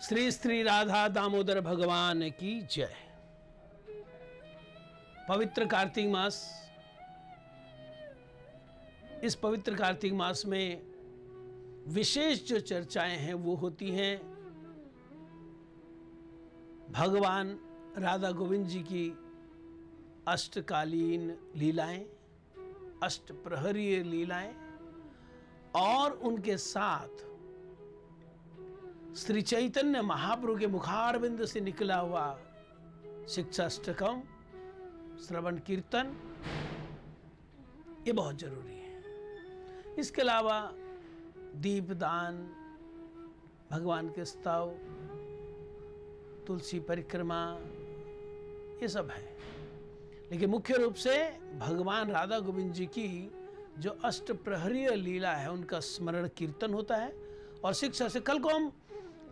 श्री श्री राधा दामोदर भगवान की जय। पवित्र कार्तिक मास, इस पवित्र कार्तिक मास में विशेष जो चर्चाएं हैं वो होती हैं भगवान राधा गोविंद जी की अष्टकालीन लीलाएं, अष्टप्रहरीय लीलाएं और उनके साथ श्री चैतन्य महाप्रभु के मुखारविंद से निकला हुआ शिक्षाष्टकम, श्रवण कीर्तन, ये बहुत जरूरी है। इसके अलावा दीपदान, भगवान के स्तव, तुलसी परिक्रमा, ये सब है। लेकिन मुख्य रूप से भगवान राधा गोविंद जी की जो अष्टप्रहरीय लीला है उनका स्मरण कीर्तन होता है। और शिक्षा से कल को हम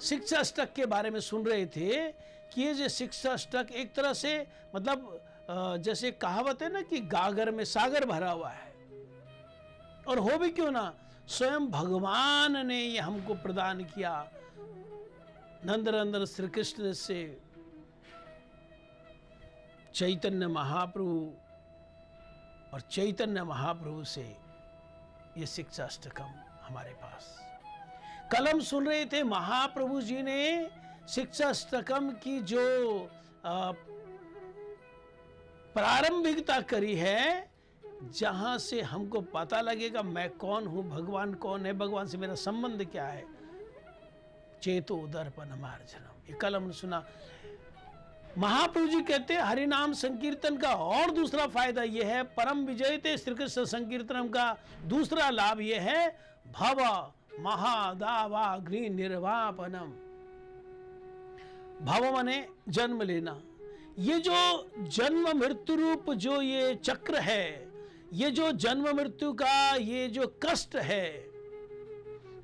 शिक्षाष्टक के बारे में सुन रहे थे कि ये जो शिक्षाष्टक एक तरह से मतलब जैसे कहावत है ना कि गागर में सागर भरा हुआ है, और हो भी क्यों ना, स्वयं भगवान ने ये हमको प्रदान किया। नंदनंदन श्री कृष्ण से चैतन्य महाप्रभु और चैतन्य महाप्रभु से ये शिक्षाष्टकम हमारे पास। कल हम सुन रहे थे महाप्रभु जी ने शिक्षाष्टकम की जो प्रारंभिकता करी है, जहां से हमको पता लगेगा मैं कौन हूं, भगवान कौन है, भगवान से मेरा संबंध क्या है। चेतो दर्पण मार्जनम, ये कल हमने सुना। महाप्रभु जी कहते हैं हरि नाम संकीर्तन का और दूसरा फायदा यह है, परम विजयते श्री कृष्ण संकीर्तनम का दूसरा लाभ यह है, भव महादावाग्नि निर्वापनम। भव माने जन्म लेना। ये जो जन्म मृत्यु रूप जो ये चक्र है, ये जो जन्म मृत्यु का ये जो कष्ट है,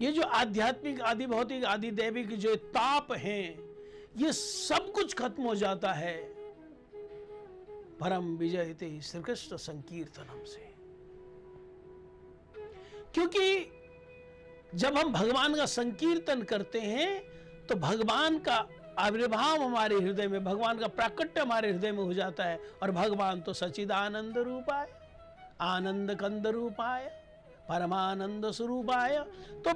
ये जो आध्यात्मिक, आदि भौतिक, आदि दैविक जो ताप हैं, ये सब कुछ खत्म हो जाता है परम विजयते श्री कृष्ण संकीर्तनम से। क्योंकि जब हम भगवान का संकीर्तन करते हैं तो भगवान का आविर्भाव हमारे हृदय में, भगवान का प्राकट्य हमारे हृदय में हो जाता है। और भगवान तो सच्चिदानंद रूपाय, आनंद कंद रूपाय, परमानंद स्वरूपाय। तो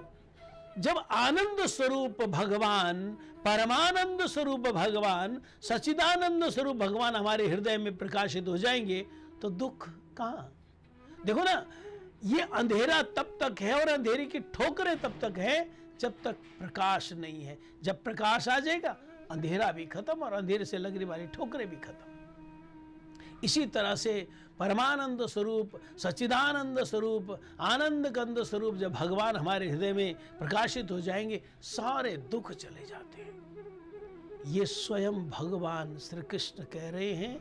जब आनंद स्वरूप भगवान, परमानंद स्वरूप भगवान, सच्चिदानंद स्वरूप भगवान हमारे हृदय में प्रकाशित हो जाएंगे तो दुख कहां। देखो ना, ये अंधेरा तब तक है और अंधेरे की ठोकरें तब तक है जब तक प्रकाश नहीं है। जब प्रकाश आ जाएगा अंधेरा भी खत्म और अंधेरे से लगने वाली ठोकरें भी खत्म। इसी तरह से परमानंद स्वरूप, सच्चिदानंद स्वरूप, आनंद कंद स्वरूप जब भगवान हमारे हृदय में प्रकाशित हो जाएंगे, सारे दुख चले जाते हैं। ये स्वयं भगवान श्री कृष्ण कह रहे हैं,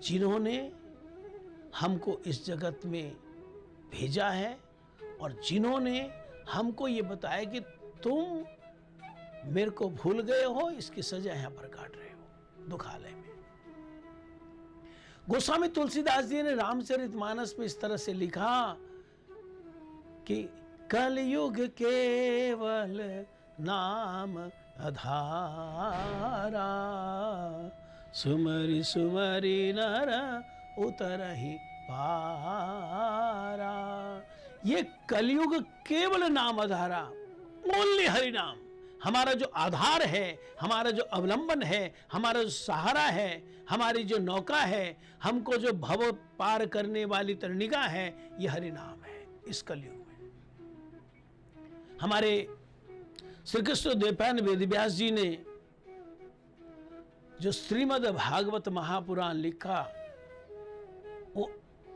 जिन्होंने हमको इस जगत में भेजा है और जिन्होंने हमको ये बताया कि तुम मेरे को भूल गए हो, इसकी सजा यहां पर काट रहे हो दुखालय में। गोस्वामी तुलसीदास जी ने रामचरितमानस में इस तरह से लिखा कि कलयुग केवल नाम आधारा, सुमरि सुमरि नर उतरहि पारा। ये कलयुग केवल नाम आधारा, ओनली हरि नाम हमारा जो आधार है, हमारा जो अवलंबन है, हमारा जो सहारा है, हमारी जो नौका है, हमको जो भव पार करने वाली तरणिका है, ये हरि नाम है। इस कलयुग में हमारे श्री कृष्ण द्वैपायन वेदव्यास जी ने जो श्रीमद् भागवत महापुराण लिखा, वो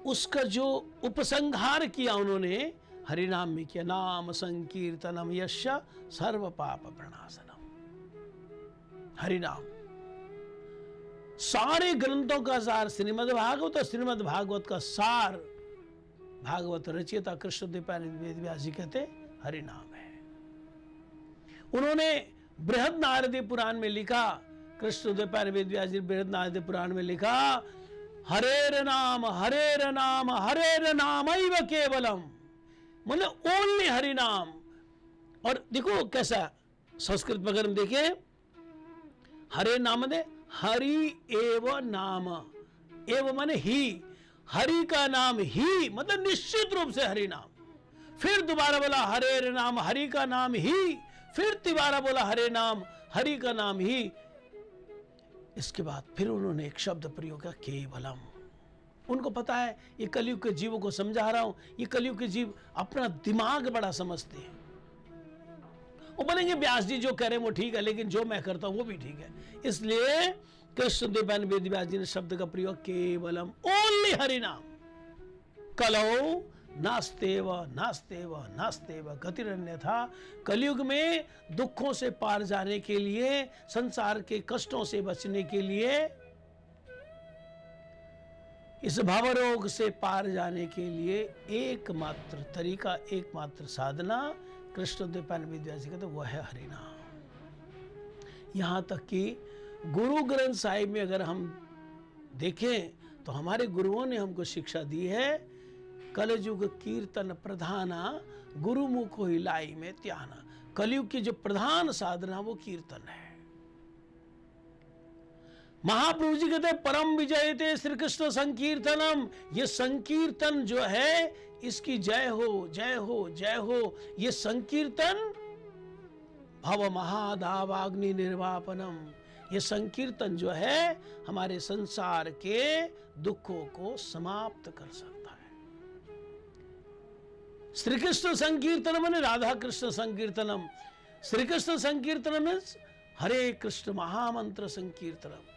उसका जो उपसंहार किया उन्होंने हरि नाम में किया। नाम संकीर्तनम यस्य सर्व पाप प्रणाशनम। हरि नाम सारे ग्रंथों का सार श्रीमद् भागवत और श्रीमद् भागवत का सार भागवत रचयिता कृष्ण द्वैपायन वेदव्यास जी कहते हरि नाम है। उन्होंने बृहद नारदीय पुराण में लिखा, कृष्ण द्वैपायन वेदव्यास जी बृहद नारदीय पुराण में लिखा, हरेर नाम हरेर नाम हरेर नामैव केवलम, मतलब ओनली हरि नाम। और देखो कैसा संस्कृत में अगर हम देखें, हरे नाम दे, हरि एव नाम, एव माने ही, हरि का नाम ही, मतलब निश्चित रूप से हरि नाम। फिर दोबारा बोला हरे नाम, हरि का नाम ही, फिर दोबारा बोला हरे नाम, हरि का नाम ही। इसके बाद फिर उन्होंने एक शब्द प्रयोग किया, केवलम। उनको पता है ये कलयुग के जीवों को समझा रहा हूं, ये कलयुग के जीव अपना दिमाग बड़ा समझते हैं। वो बोलेंगे व्यास जी जो कह रहे हैं वो ठीक है, लेकिन जो मैं करता हूं वो भी ठीक है। इसलिए कृष्णदेव वेद व्यास जी ने शब्द का प्रयोग केवलम, ओनली हरि नाम। कलौ नास्तेव नास्तेव नास्तेव गतिरन्यथा। कलयुग में दुखों से पार जाने के लिए, संसार के कष्टों से बचने के लिए, इस भवरोग से पार जाने के लिए एकमात्र तरीका, एकमात्र साधना कृष्णदेव वेद जी कहते वह है हरिनाम। यहां तक कि गुरु ग्रंथ साहिब में अगर हम देखें तो हमारे गुरुओं ने हमको शिक्षा दी है, कलयुग कीर्तन प्रधाना गुरुमुख हिलाई में त्याना। कलयुग की जो प्रधान साधना वो कीर्तन है। महाप्रभु जी कहते परम विजयते श्री कृष्ण संकीर्तनम। ये संकीर्तन जो है इसकी जय हो जय हो जय हो। ये संकीर्तन भव महादावाग्नि निर्वापनम। ये संकीर्तन जो है हमारे संसार के दुखों को समाप्त कर सकता है। श्री कृष्ण संकीर्तन माने राधा कृष्ण संकीर्तनम। श्री कृष्ण संकीर्तन में हरे कृष्ण महामंत्र संकीर्तनम।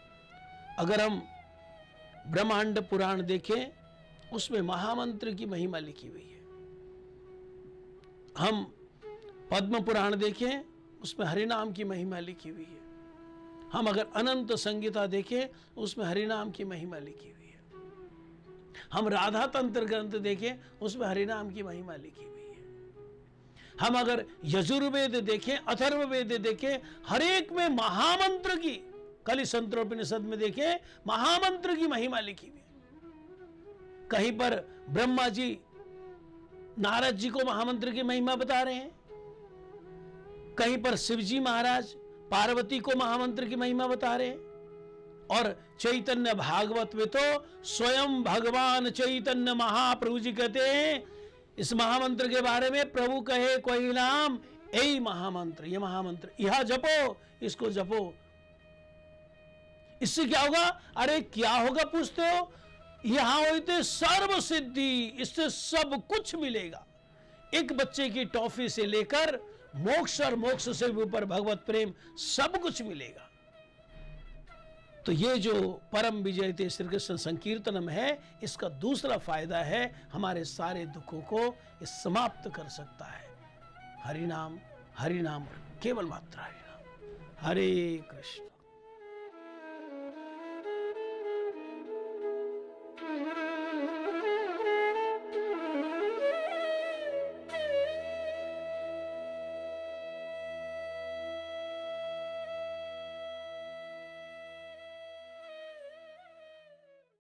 अगर हम ब्रह्मांड पुराण देखें उसमें महामंत्र की महिमा लिखी हुई है। हम पद्म पुराण देखें उसमें हरिनाम की महिमा लिखी हुई है। हम अगर अनंत संगीता देखें उसमें हरिनाम की महिमा लिखी हुई है। हम राधा तंत्र ग्रंथ देखें उसमें हरिनाम की महिमा लिखी हुई है। हम अगर यजुर्वेद देखें, अथर्ववेद देखें, हर एक में महामंत्र की, कलि संतरोपनिषद में देखें महामंत्र की महिमा लिखी हुई है। कहीं पर ब्रह्मा जी नारद जी को महामंत्र की महिमा बता रहे हैं, कहीं पर शिवजी महाराज पार्वती को महामंत्र की महिमा बता रहे हैं। और चैतन्य भागवत में तो स्वयं भगवान चैतन्य महाप्रभु जी कहते हैं इस महामंत्र के बारे में, प्रभु कहे कोई नाम यही महामंत्र, ये महामंत्र यह जपो, इसको जपो। इससे क्या होगा? अरे क्या होगा पूछते हो? यहां होते सर्व सिद्धि, इससे सब कुछ मिलेगा। एक बच्चे की टॉफी से लेकर मोक्ष और मोक्ष से भी ऊपर भगवत प्रेम, सब कुछ मिलेगा। तो ये जो परम विजयते श्री कृष्ण संकीर्तनम है, इसका दूसरा फायदा है हमारे सारे दुखों को ये समाप्त कर सकता है। हरिनाम, हरिनाम, केवल मात्र हरिनाम। हरे कृष्ण।